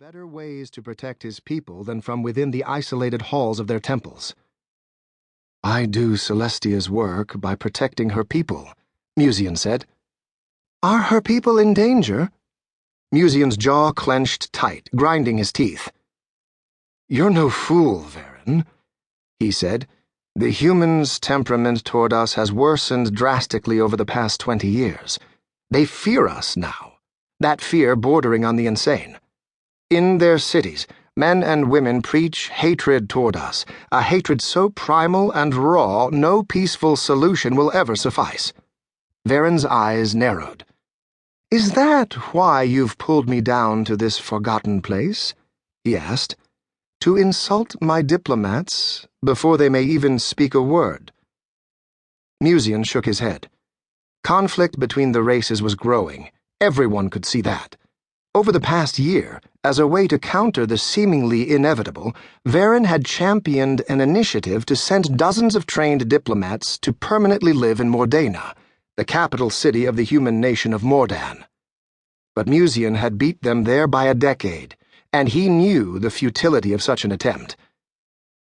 better ways to protect his people than from within the isolated halls of their temples. "I do Celestia's work by protecting her people," Musian said. "Are her people in danger?" Musian's jaw clenched tight, grinding his teeth. "You're no fool, Verin," he said. "The humans' temperament toward us has worsened drastically over the past 20 years. They fear us now, that fear bordering on the insane. In their cities, men and women preach hatred toward us, a hatred so primal and raw no peaceful solution will ever suffice." Verin's eyes narrowed. "Is that why you've pulled me down to this forgotten place?" he asked. "To insult my diplomats before they may even speak a word?" Musian shook his head. Conflict between the races was growing. Everyone could see that. Over the past year, as a way to counter the seemingly inevitable, Verin had championed an initiative to send dozens of trained diplomats to permanently live in Mordena, the capital city of the human nation of Mordan. But Musian had beat them there by a decade, and he knew the futility of such an attempt.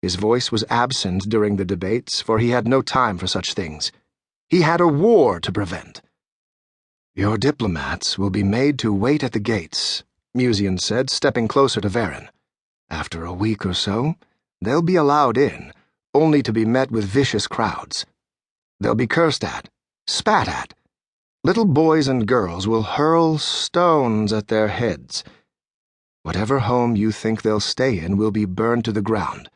His voice was absent during the debates, for he had no time for such things. He had a war to prevent. "Your diplomats will be made to wait at the gates," Musian said, stepping closer to Verin. "After a week or so, they'll be allowed in, only to be met with vicious crowds. They'll be cursed at, spat at. Little boys and girls will hurl stones at their heads. Whatever home you think they'll stay in will be burned to the ground.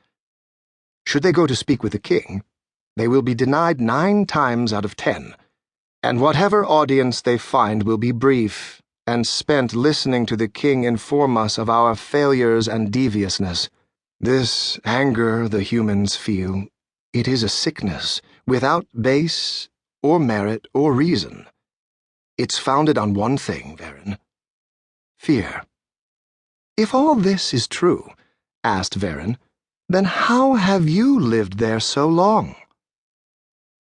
Should they go to speak with the king, they will be denied 9 times out of 10. And whatever audience they find will be brief and spent listening to the king inform us of our failures and deviousness. This anger the humans feel, it is a sickness, without base or merit or reason. It's founded on one thing, Verin: fear." "If all this is true," asked Verin, "then how have you lived there so long?"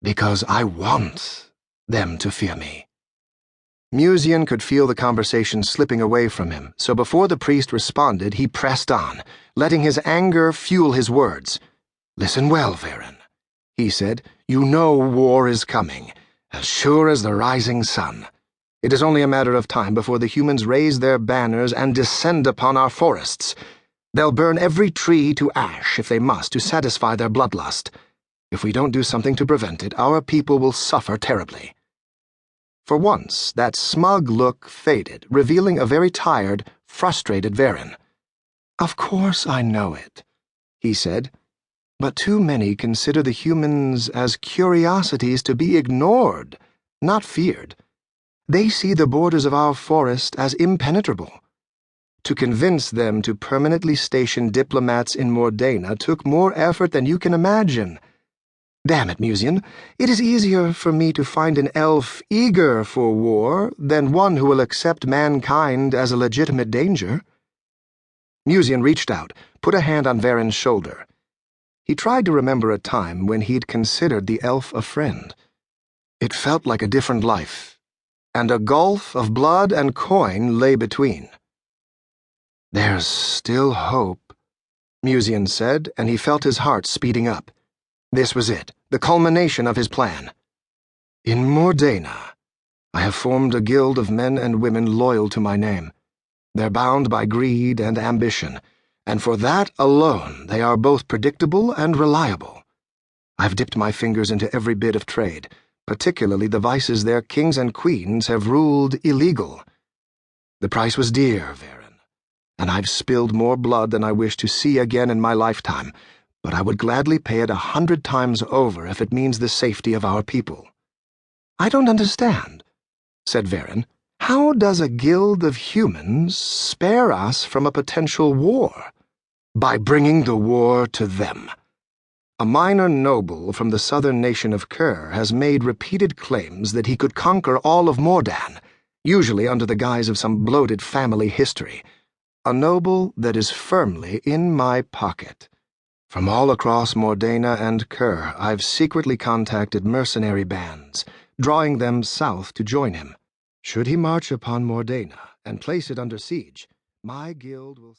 "Because I want them to fear me." Musian could feel the conversation slipping away from him, so before the priest responded, he pressed on, letting his anger fuel his words. "Listen well, Verin," he said. "You know war is coming, as sure as the rising sun. It is only a matter of time before the humans raise their banners and descend upon our forests. They'll burn every tree to ash if they must to satisfy their bloodlust. If we don't do something to prevent it, our people will suffer terribly." For once, that smug look faded, revealing a very tired, frustrated Verin. "Of course I know it," he said, "but too many consider the humans as curiosities to be ignored, not feared. They see the borders of our forest as impenetrable. To convince them to permanently station diplomats in Mordena took more effort than you can imagine. Damn it, Musian, it is easier for me to find an elf eager for war than one who will accept mankind as a legitimate danger." Musian reached out, put a hand on Verin's shoulder. He tried to remember a time when he'd considered the elf a friend. It felt like a different life, and a gulf of blood and coin lay between. "There's still hope," Musian said, and he felt his heart speeding up. This was it, the culmination of his plan. "In Mordena, I have formed a guild of men and women loyal to my name. They're bound by greed and ambition, and for that alone they are both predictable and reliable. I've dipped my fingers into every bit of trade, particularly the vices their kings and queens have ruled illegal. The price was dear, Verin, and I've spilled more blood than I wish to see again in my lifetime, but I would gladly pay it 100 times over if it means the safety of our people." "I don't understand," said Verin. "How does a guild of humans spare us from a potential war?" "By bringing the war to them. A minor noble from the southern nation of Ker has made repeated claims that he could conquer all of Mordan, usually under the guise of some bloated family history. A noble that is firmly in my pocket. From all across Mordena and Ker, I've secretly contacted mercenary bands, drawing them south to join him. Should he march upon Mordena and place it under siege, my guild will